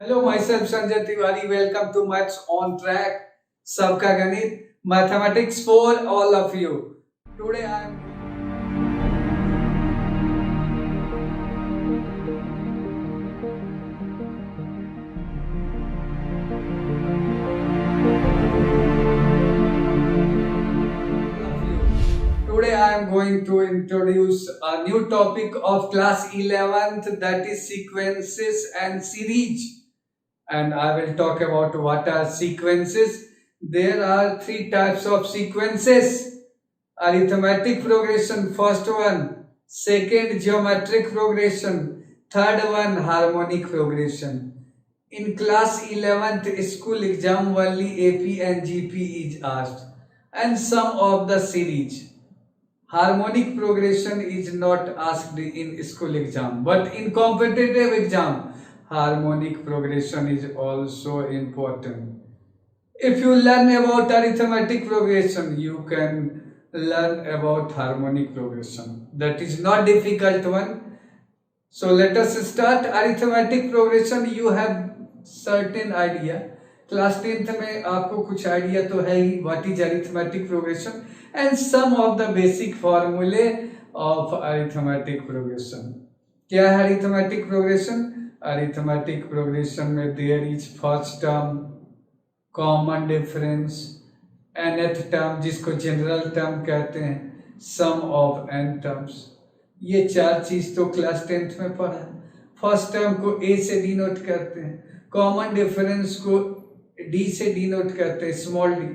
Hello, myself Sanjay Tiwari. Welcome to Maths on Track. Sabka Ganit, Mathematics for all of you. Today I am Today I am going to introduce a new topic of class 11th, that is sequences and series. And I will talk about what are sequences. There are three types of sequences: arithmetic progression, first one; second, geometric progression; third one, harmonic progression. In class 11th school exam, only AP and GP is asked, and some of the series. Harmonic progression is not asked in school exam, but in competitive exam, harmonic progression is also important. If you learn about arithmetic progression, you can learn about harmonic progression. That is not difficult one. So let us start. Arithmetic progression, you have certain idea. Class 10th में आपको कुछ idea तो है ही, what is arithmetic progression and some of the basic फॉर्मूले of arithmetic progression. क्या है arithmetic progression? Arithmetic progression में there is first term, common difference, nth term जिसको जनरल टर्म कहते हैं, सम ऑफ n टर्म्स. ये चार चीज तो क्लास 10th में पढ़ा है. फर्स्ट टर्म को a से डिनोट करते हैं, कॉमन डिफरेंस को d से डिनोट करते हैं, small d.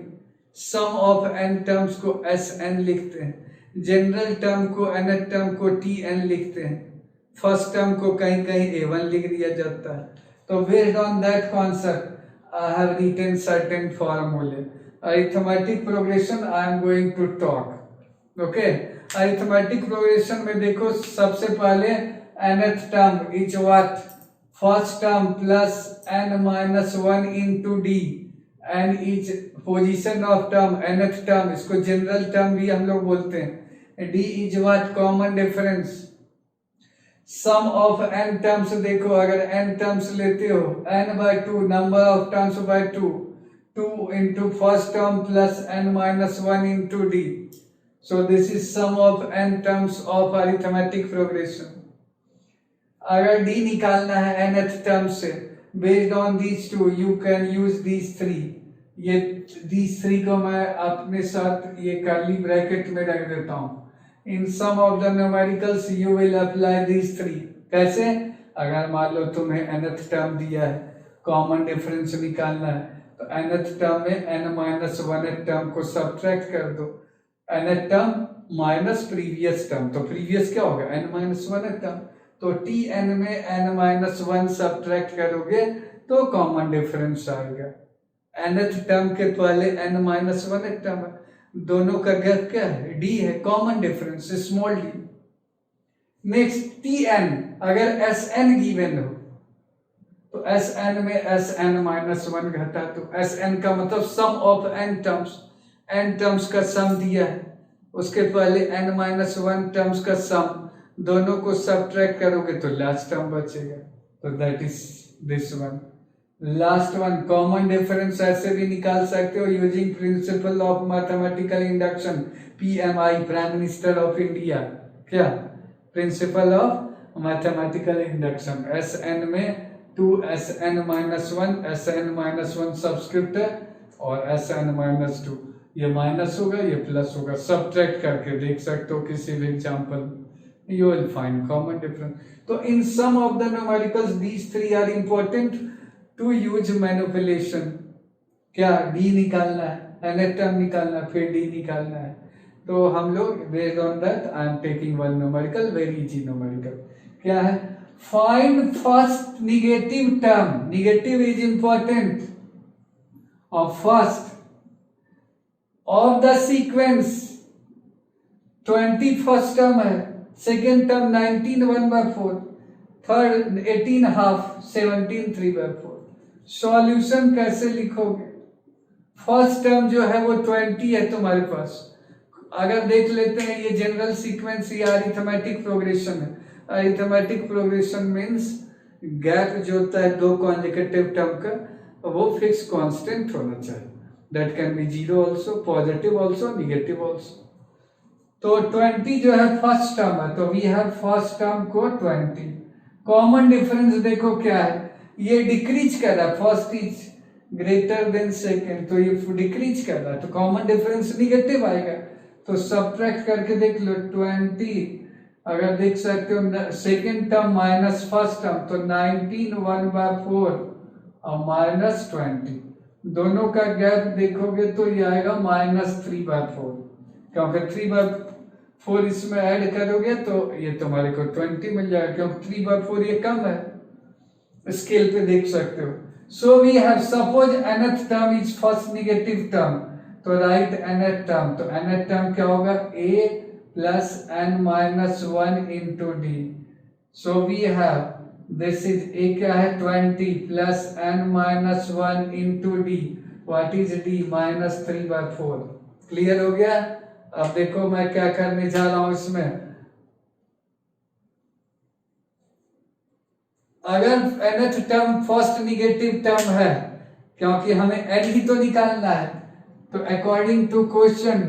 Sum of n terms को Sn लिखते हैं, जनरल टर्म को nth टर्म को Tn लिखते हैं, फर्स्ट टर्म को कहीं कहीं A1 लिख दिया जाता है. तो based on that concept I have written certain formulae. Arithmetic progression I am going to talk. Okay. Arithmetic progression में देखो, सबसे पहले nth term is what? First term plus n minus 1 into d, and each position of term, nth term, इसको general term भी हम लोग बोलते हैं. d is what? Common difference. Sum of n terms देखो, अगर n टर्म्स लेते हो, n by 2, number of terms by 2, 2 into first term plus n minus 1 into d. So this is sum of n terms of arithmetic progression. अगर d निकालना है nth term से, based on these two you can use these three. ये these three को मैं अपने साथ ये कर्ली ब्रैकेट में रख देता हूँ. In some of the numericals you will apply these three. कैसे? अगर मान लो तुम्हें nth टर्म दिया है, कॉमन डिफरेंस निकालना है, तो nth टर्म में n माइनस 1th टर्म को सब्ट्रैक्ट कर दो. nth term minus previous term, तो प्रीवियस क्या होगा? n minus 1th term. तो Tn में n माइनस 1 सब्ट्रैक्ट करोगे तो कॉमन डिफरेंस आएगा. nth टर्म के पहले n माइनस 1th टर्म है, दोनों का गैप क्या है? d है, common difference small d. Next Tn, अगर Sn गिवन हो तो Sn में Sn माइनस 1 घटा, तो Sn का मतलब sum of n terms. n terms का सम दिया है, उसके पहले n माइनस 1 टर्म्स का सम, दोनों को सब्ट्रैक्ट करोगे तो लास्ट टर्म बचेगा. तो that is this one. Last one, common difference ऐसे भी निकाल सकते हो using principle of mathematical induction, PMI, prime minister of India. क्या? Principle of mathematical induction. Sn में 2Sn minus 1, Sn minus 1 subscript है, और Sn माइनस 2, ये माइनस होगा ये प्लस होगा, सब्ट्रैक्ट करके देख सकते हो किसी भी example. You will find common difference. So in some of the numericals these three are important to use manipulation. क्या? d निकालना है, nth टर्म निकालना है, फिर d निकालना है. तो हम लोग based on that I am taking one numerical, very easy numerical. क्या है? Find first negative term. Negative is important. Of first of the sequence. 20 first term है, second term 19 1/4, third 18 half, 17 3/4. Solution कैसे लिखोगे? फर्स्ट टर्म जो है वो 20 है तुम्हारे पास. अगर देख लेते हैं ये जनरल सीक्वेंस या अरिथमेटिक प्रोग्रेशन है. अरिथमेटिक प्रोग्रेशन मीन्स गैप जो होता है दो कॉन्जिक्यूटिव टर्म का वो फिक्स कांस्टेंट होना चाहिए. That can be zero also, positive also, negative also. तो 20 जो है फर्स्ट टर्म है, तो वी हैव फर्स्ट टर्म को 20. कॉमन डिफरेंस देखो क्या है, ये डिक्रीज कर रहा है, first is greater than second, तो ये डिक्रीज कर रहा है, तो कॉमन डिफरेंस निगेटिव आएगा. तो सब्ट्रैक्ट करके देख लो 20, अगर देख सकते हो second term minus first term, तो 19 1/4 और -20, दोनों का गैप देखोगे तो ये आएगा -3/4, क्योंकि 3/4 इसमें ऐड करोगे तो ये तुम्हारे को 20 मिल जाएगा, क्योंकि 3/4 ये कम है, स्केल पे देख सकते हो. So we have suppose nth term is first negative term, तो राइट nth टर्म, तो nth टर्म क्या होगा, a plus n-1 into d. So we have this is a क्या है 20 plus n-1 into d. What is d? -3/4. Clear हो गया. अब देखो मैं क्या करने जा रहा हूं इसमें. अगर nth term first negative term है, क्योंकि हमें n ही तो निकालना है, तो according to question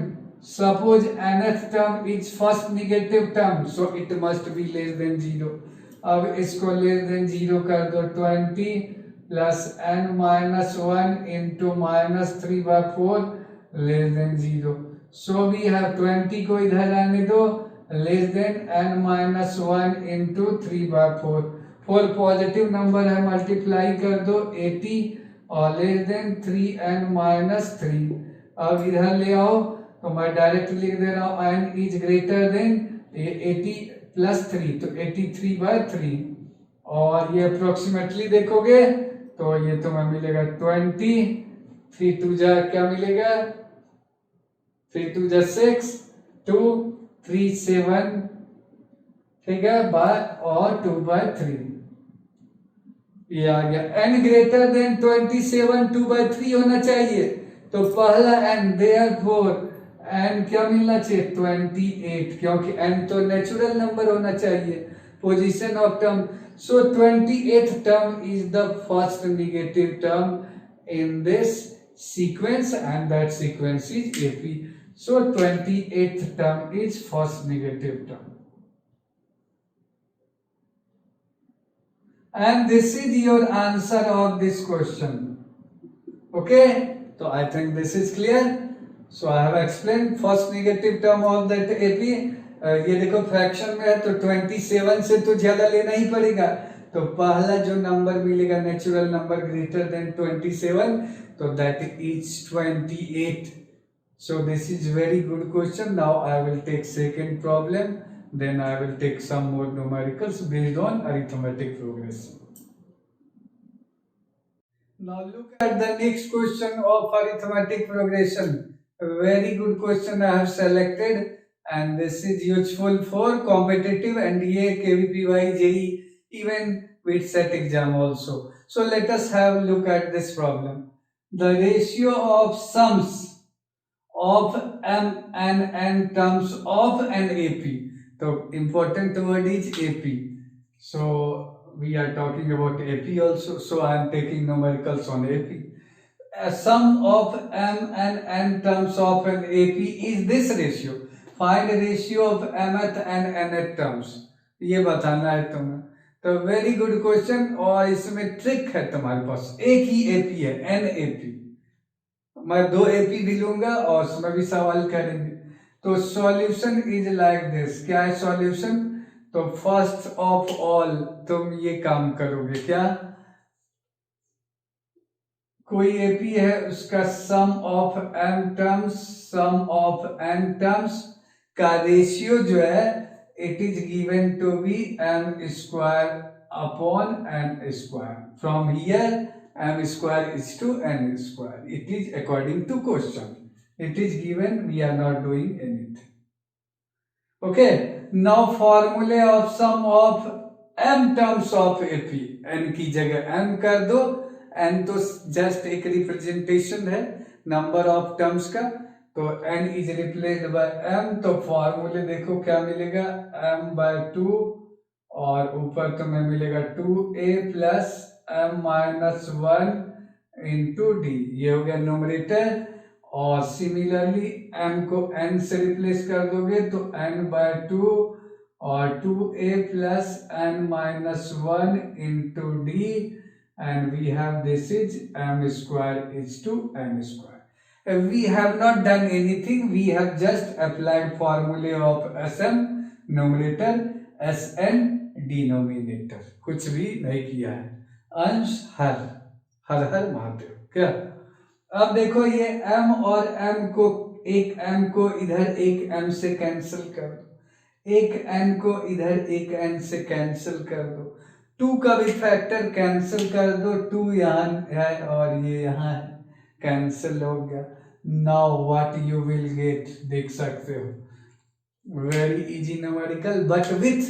suppose nth term is first negative term, so it must be less than 0. अब इसको less than 0 कर दो, 20 plus n-1 into -3/4 less than 0. So we have 20 को इधर आने दो, less than n-1 into 3/4. 4 positive number है, multiply कर दो 80 और less than 3n-3. अब इधर ले आओ, तो मैं डायरेक्ट लिख दे रहा हूं n इज ग्रेटर देन 80 + 3, तो 83/3, और ये अप्रोक्सीमेटली देखोगे तो ये तुम्हें मिलेगा 20, 3 2 जा क्या मिलेगा, 3 2 जा 6, 2 3 7, ठीक है, और 2/3 ये आ गया. n ग्रेटर देन 27 2/3 होना चाहिए, तो पहला n, देयरफॉर n क्या मिलना चाहिए 28, क्योंकि n तो नेचुरल नंबर होना चाहिए, position of term. So 28th term is the first negative term in this sequence and that sequence is AP. So 28th term is first negative term. And this is your answer of this question. Okay, so I think this is clear. So I have explained first negative term of that AP. ये देखो fraction में है, तो 27 से तो ज्यादा लेना ही पड़ेगा, तो पहला जो नंबर मिलेगा नेचुरल नंबर ग्रेटर देन 27, तो that is 28. So this is very good question. Now I will take second problem. Then I will take some more numericals based on arithmetic progression. Now look at the next question of arithmetic progression. A very good question I have selected, and this is useful for competitive NDA, KVPY, JEE, even with set exam also. So let us have a look at this problem. The ratio of sums of m and n terms of an AP. So important word is AP. So we are talking about AP also. So I am taking numericals on AP. A sum of m and n terms of an AP is this ratio. Find ratio of mth and nth terms. ये बताना है तुम्हें. तो very good question, और इसमें trick है तुम्हारे पास. एक ही AP है, NAP. मैं 2 AP भी लूंगा और उसमें भी सवाल करेंगे. तो सॉल्यूशन इज लाइक दिस. क्या है सॉल्यूशन? तो फर्स्ट ऑफ ऑल तुम ये काम करोगे, क्या, कोई एपी है उसका sum of m terms, sum of n terms का रेशियो जो है it is given to be m² upon n². From here m² is to n². It is according to question. It is given, we are not doing anything. Okay, now formula of sum of m terms of AP. n की जगह m कर दो, n तो just एक representation है number of terms का, तो n is replaced by m. तो फॉर्मूले देखो क्या मिलेगा, m/2 और ऊपर तुम्हें मिलेगा 2a plus m minus 1 into D, ये हो गया न्यूमरेटर। और सिमिलरली m को n से रिप्लेस कर दोगे तो n/2 और 2a plus n minus 1 into D, and we have this is m square is to n square. We have not done anything, we have just applied formula of Sm numerator, Sn denominator, कुछ भी नहीं किया है। अंश हर हर हर महादेव। क्या अब देखो ये m और m को, एक m को इधर एक m से कैंसिल कर दो, एक n को इधर एक n से कैंसिल कर दो, 2 का भी फैक्टर कैंसिल कर दो, 2 यहाँ है और ये यहाँ है, कैंसिल हो गया। Now what you will get, देख सकते हो, very easy numerical but with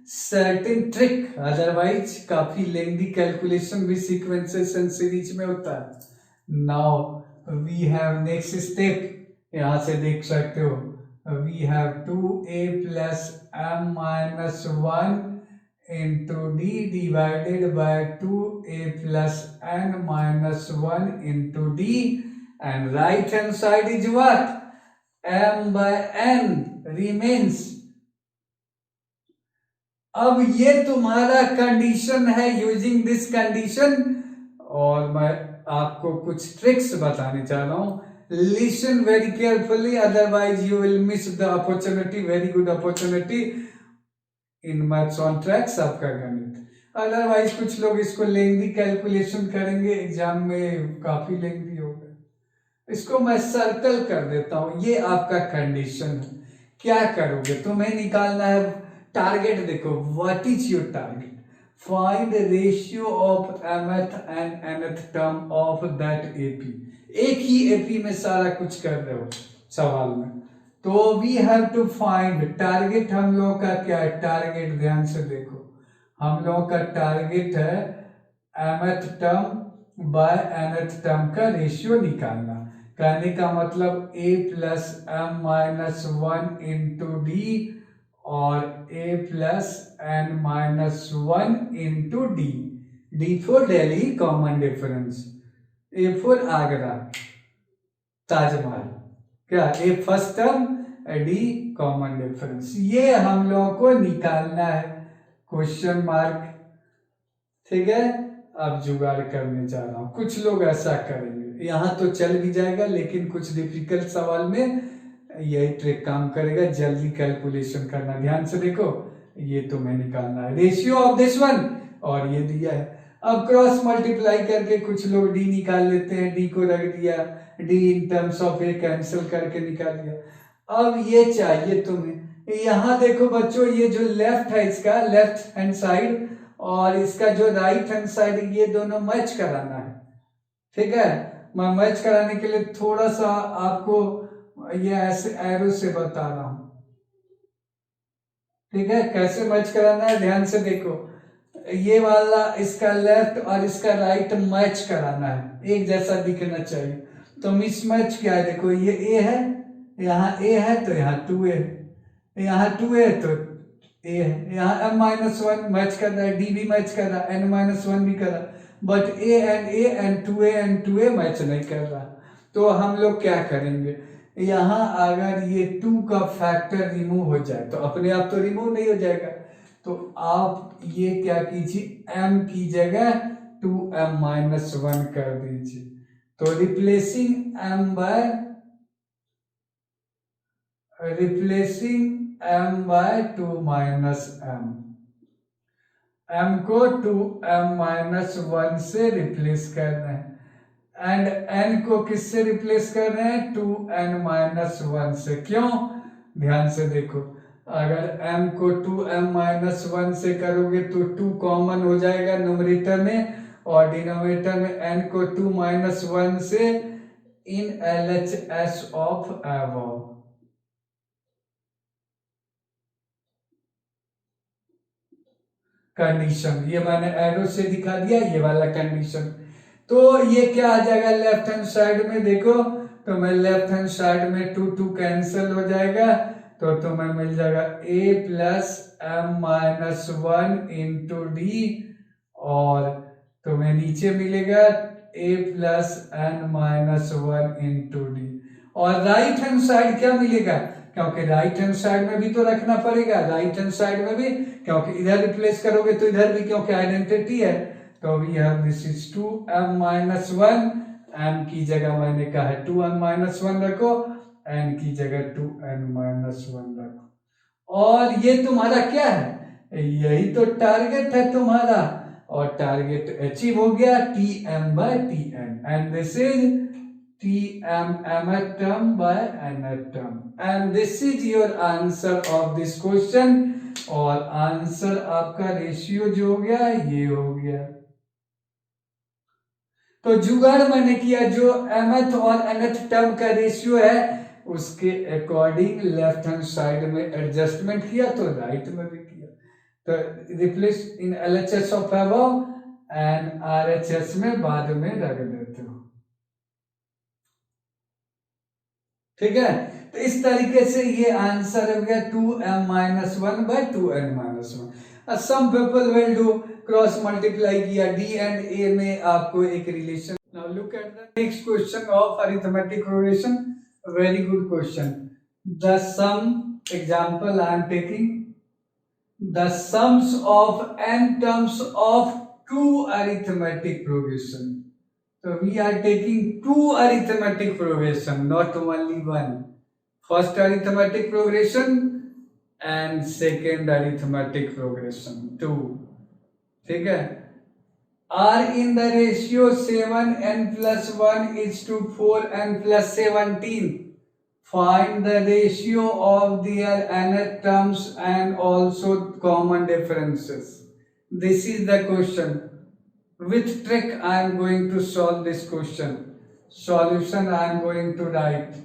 certain trick, otherwise काफी लेंथी कैलकुलेशन भी सीक्वेंसेस एंड सीरीज में होता है। Now we have next step, यहाँ से देख सकते हो, we have 2a plus m minus 1 into d divided by 2a plus n minus 1 into d, and right hand side is what? m by n remains. अब ये तुम्हारा condition है, using this condition, और मैं आपको कुछ ट्रिक्स बताने चाह रहा हूं। Listen very carefully, otherwise you will miss the opportunity, very good opportunity in maths on tracks आपका गणित। अदरवाइज कुछ लोग इसको लेंथी कैलकुलेशन करेंगे, एग्जाम में काफी लेंथी होगा। इसको मैं सर्कल कर देता हूं, ये आपका कंडीशन है। क्या करोगे, तुम्हें निकालना है टारगेट। देखो what is your target, find ratio of mth and nth term of that AP. एक ही एपी में सारा कुछ कर रहे हो सवाल में, तो we have to find target. हम लोगों का क्या है टारगेट, ध्यान से देखो, हम लोगों का टारगेट है mth term by nth term का रेशियो निकालना। कहने का मतलब a plus m minus 1 into D और a plus n minus 1 into D. D for Delhi common difference, A for Agra Taj Mahal, क्या A first term, D common difference. ये हम लोगों को निकालना है, क्वेश्चन मार्क। ठीक है, अब जुगाड़ करने जा रहा हूं, कुछ लोग ऐसा करेंगे, यहां तो चल भी जाएगा, लेकिन कुछ डिफिकल्ट सवाल में यही ट्रिक काम करेगा, जल्दी कैलकुलेशन करना। ध्यान से देखो, ये तुम्हें निकालना है रेशियो ऑफ दिस वन, और ये दिया है। अब क्रॉस मल्टीप्लाई करके कुछ लोग डी निकाल लेते हैं, डी को रख दिया, D in terms of A cancel करके निकाल दिया। अब ये चाहिए तुम्हें, यहाँ देखो बच्चों, ये जो लेफ्ट है इसका लेफ्ट हैंड साइड और इसका जो राइट हैंड साइड, ये दोनों मैच कराना है। ठीक है, मैं मैच कराने के लिए थोड़ा सा आपको ये ऐसे एरो से बता रहा हूं। ठीक है, कैसे मैच कराना है, ध्यान से देखो, ये वाला इसका लेफ्ट और इसका राइट मैच कराना है, एक जैसा दिखना चाहिए। तो मिसमैच क्या है, देखो ये ए है, यहाँ ए है तो यहाँ 2a है, यहाँ 2a तो ए है, यहाँ m-1 मैच कर रहा है, डी भी मैच कर रहा है, n-1 भी कर रहा है, but a and 2a match नहीं कर रहा। तो हम लोग क्या करेंगे, यहाँ अगर ये 2 का फैक्टर रिमूव हो जाए, तो अपने आप तो रिमूव नहीं हो जाएगा, तो आप ये क्या कीजिए, m की जगह 2m-1 कर दीजिए। तो replacing m by 2 minus m, m को 2m-1 से रिप्लेस कर रहे हैं, एंड n को किससे रिप्लेस कर रहे हैं, 2n-1 से। क्यों, ध्यान से देखो, अगर m को 2m-1 से करोगे तो 2 कॉमन हो जाएगा न्यूमरेटर में, और डिनोमिनेटर में n को 2-1 से इन LHS ऑफ अबव। कंडीशन ये मैंने एरो से दिखा दिया, ये वाला कंडीशन। तो ये क्या आ जाएगा लेफ्ट हैंड साइड में, देखो तो मैं लेफ्ट हैंड साइड में 2 कैंसिल हो जाएगा, तो तुम्हें मिल जाएगा a plus m minus 1 into D, और तुम्हें नीचे मिलेगा a plus n minus 1 into D. और राइट हैंड साइड क्या मिलेगा, क्योंकि राइट हैंड साइड में भी तो रखना पड़ेगा, राइट हैंड साइड में भी, क्योंकि इधर रिप्लेस करोगे तो इधर भी, क्योंकि आइडेंटिटी है। तो we have this is 2m minus 1, m की जगह मैंने कहा है 2m माइनस 1 रखो, n की जगह 2n माइनस 1 रखो। और ये तुम्हारा क्या है, यही तो टारगेट है तुम्हारा, और टारगेट अचीव हो गया, tm by tn, and this is tm mth term by nth term, and this is your answer of this question। और आंसर आपका रेशियो जो हो गया ये हो गया। तो जुगाड़ मैंने किया, जो mth और nth टर्म का रेशियो है उसके अकॉर्डिंग लेफ्ट हैंड साइड में एडजस्टमेंट किया, तो राइट में भी किया। तो replace in LHS of above and RHS में बाद में रख देते हो, ठीक है। तो इस तरीके से ये आंसर हो गया 2m minus 1 by 2n minus 1। Some people will do cross multiply किया, d एंड a में आपको एक relation. Now look at the next question of arithmetic progression, very good question. The sum example I am taking, the sums of n terms of 2 arithmetic progression। So we are taking 2 arithmetic progression, not only one. First arithmetic progression and second arithmetic progression, 2, ठीक है। are in the ratio 7n plus 1 is to 4n plus 17. Find the ratio of their nth terms and also common differences. This is the question. With trick I am going to solve this question. Solution I am going to write.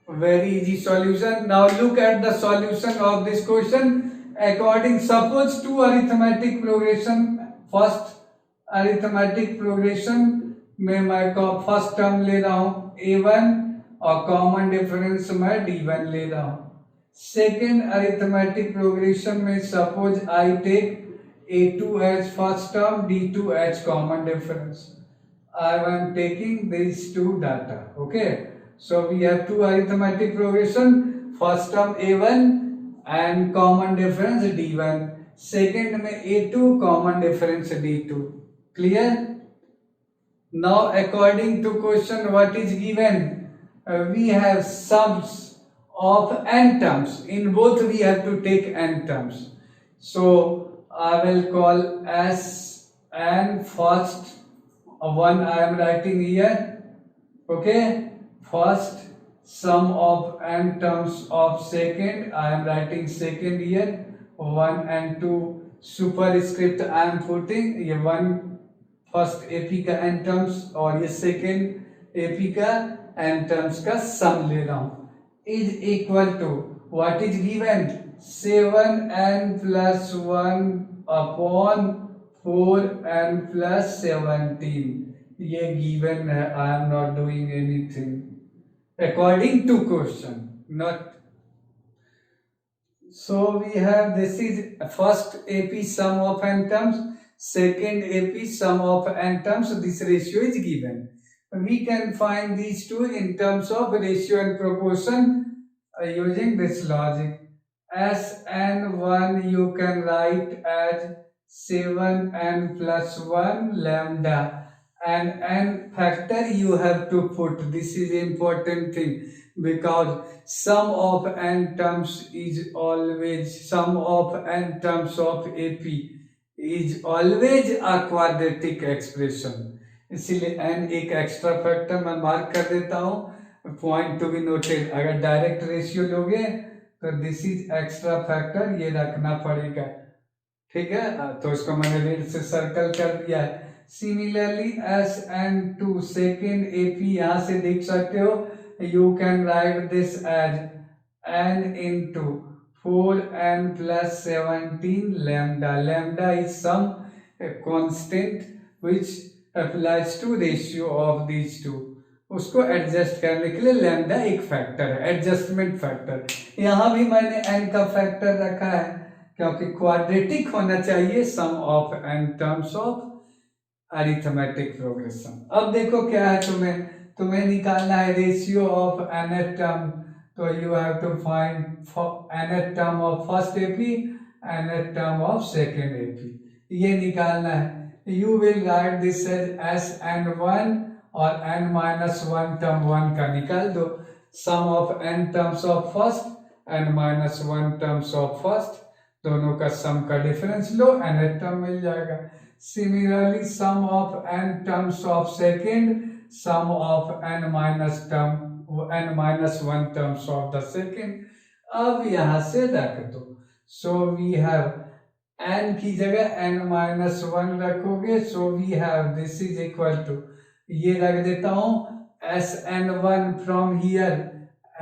Very easy solution. Now look at the solution of this question. According, suppose 2 arithmetic progression, first arithmetic progression में मैं first term ले रहा हूँ a1 और common difference मैं d1 ले रहा हूँ। सेकेंड अरिथमेटिक प्रोग्रेशन में suppose I take a2 as first term, d2 as common difference. I am taking these two data. Okay, so we have 2 arithmetic progression, first term a1 and common difference d1, second में a2 common difference d2. Clear? Now according to question what is given, we have sums of n terms, in both we have to take n terms. So I will call S and first one I am writing here. Okay, first sum of n terms of second I am writing second here, 1 and 2 superscript I am putting, ये 1 first AP का n terms और ये second AP का n terms का sum ले रहा हूँ, is equal to what is given, 7n plus 1 upon 4n plus 17. ये given है, I am not doing anything according to question, not. So we have, this is first AP sum of n terms, second AP sum of n terms. So this ratio is given. We can find these two in terms of ratio and proportion using this logic. Sn1 you can write as 7n plus 1 lambda, and n factor you have to put. This is important thing, because sum of n terms is always, sum of n terms of AP is always a quadratic expression. इसीलिए n एक extra factor मैं mark कर देता हूँ, point to be noted. अगर direct ratio लोगे तो this is extra factor, ये रखना पड़ेगा, ठीक है। तो इसको मैंने रेड से सर्कल कर दिया है। सिमिलरली Sn2 सेकेंड AP यहाँ से देख सकते हो, you can write this as n into 4n plus 17 lambda. Lambda is some constant which applies to ratio of these two. उसको एडजस्ट करने के लिए लैम्डा एक फैक्टर है, एडजस्टमेंट फैक्टर। यहाँ भी मैंने n का फैक्टर रखा है क्योंकि क्वाड्रेटिक होना चाहिए sum of n terms of arithmetic progression. अब देखो क्या है, तुम्हें निकालना है रेशियो ऑफ nth टर्म, तो you have to find nth term of first AP, nth term of second AP, ये निकालना है। You will write this as n1 और n-1 टर्म 1 का निकाल दो, sum of n terms of first, n-1 terms of first, दोनों का sum का डिफरेंस लो, nth टर्म मिल जाएगा। Similarly sum of n terms of second, sum of n-1 terms of the second. अब यहां से रख दो, सो वी हैव n की जगह n-1 रखोगे, so we have this is equal to, ये रख देता हूं Sn1 from here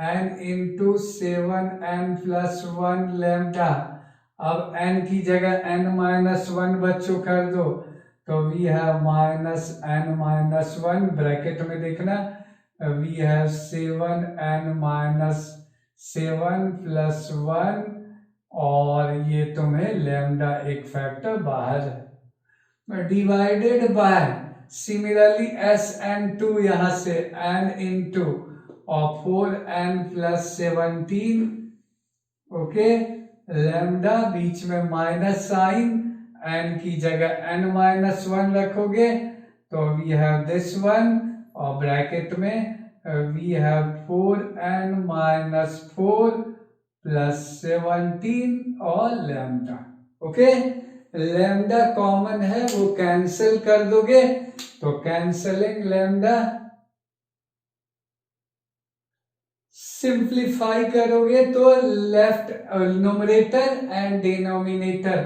n into 7n plus 1 lambda. अब n की जगह n-1 बच्चों कर दो, तो वी हैव -n-1 ब्रैकेट में देखना, वी हैव 7n-7 प्लस 1, और ये तुम्हें लैम्डा एक फैक्टर बाहर है, डिवाइडेड बाय सिमिलरली Sn2 यहाँ से n इंटू और 4n प्लस 17, ओके, लैम्डा बीच में माइनस साइन, n की जगह n-1 रखोगे तो वी हैव दिस वन, और ब्रैकेट में वी हैव 4n-4 प्लस 17 और लैम्डा, ओके। लैम्डा कॉमन है, वो कैंसिल कर दोगे, तो कैंसलिंग लैम्डा, सिंप्लीफाई करोगे तो left numerator and denominator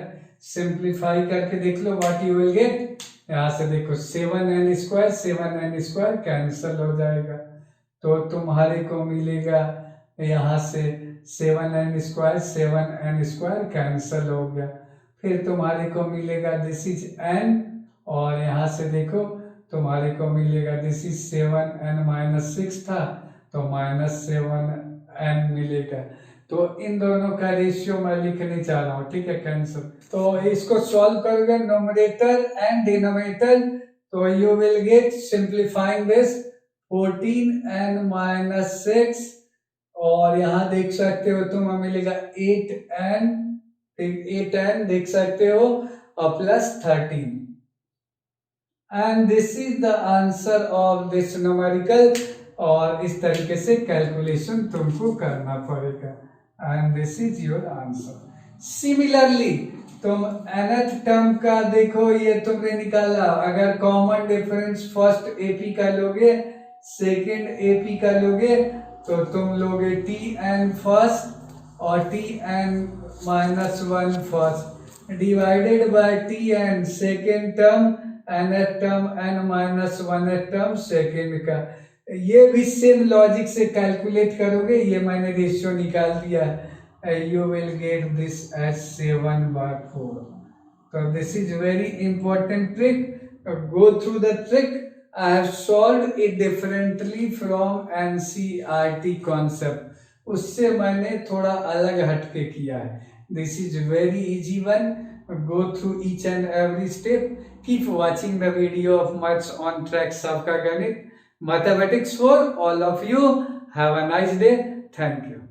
simplify करके देख लो व्हाट यू विल गेट। यहां से देखो 7n स्क्वायर कैंसिल हो जाएगा, तो तुम्हारे को मिलेगा यहाँ से 7n स्क्वायर कैंसिल हो गया, फिर तुम्हारे को मिलेगा दिस इज n, और यहाँ से देखो तुम्हारे को मिलेगा दिस इज 7n-6 था, तो -7n मिलेगा। तो इन दोनों का रेशियो मैं लिखने चाह रहा हूँ, ठीक है, कैंसिल। तो इसको सॉल्व करोगे नोमिनेटर एंड डिनोमिनेटर, तो you will gate simplifying this 14n-6, और यहाँ देख सकते हो तुम्हें मिलेगा 8n देख सकते हो, और plus 13, and this is the answer of this numerical. और इस तरीके से कैलकुलेशन तुमको करना पड़ेगा, and this is your answer. Similarly तुम nth टर्म का देखो, ये तुमने निकाला, अगर कॉमन डिफरेंस फर्स्ट एपी का लोगे, सेकेंड एपी का लोगे, तो तुम लोगे tn फर्स्ट और tn-1 first divided by tn second term, nth term n-1 term second का। ये भी सेम लॉजिक से कैलकुलेट करोगे, ये मैंने रेशियो निकाल दिया, you will get this as 7/4। तो this is very important trick, go through the trick. I have solved it differently from NCERT concept, उससे मैंने थोड़ा अलग हटके किया है। This is very easy one, go through each and every step. Keep watching the video of Maths on Track सबका गणित, mathematics for all of you. Have a nice day. Thank you.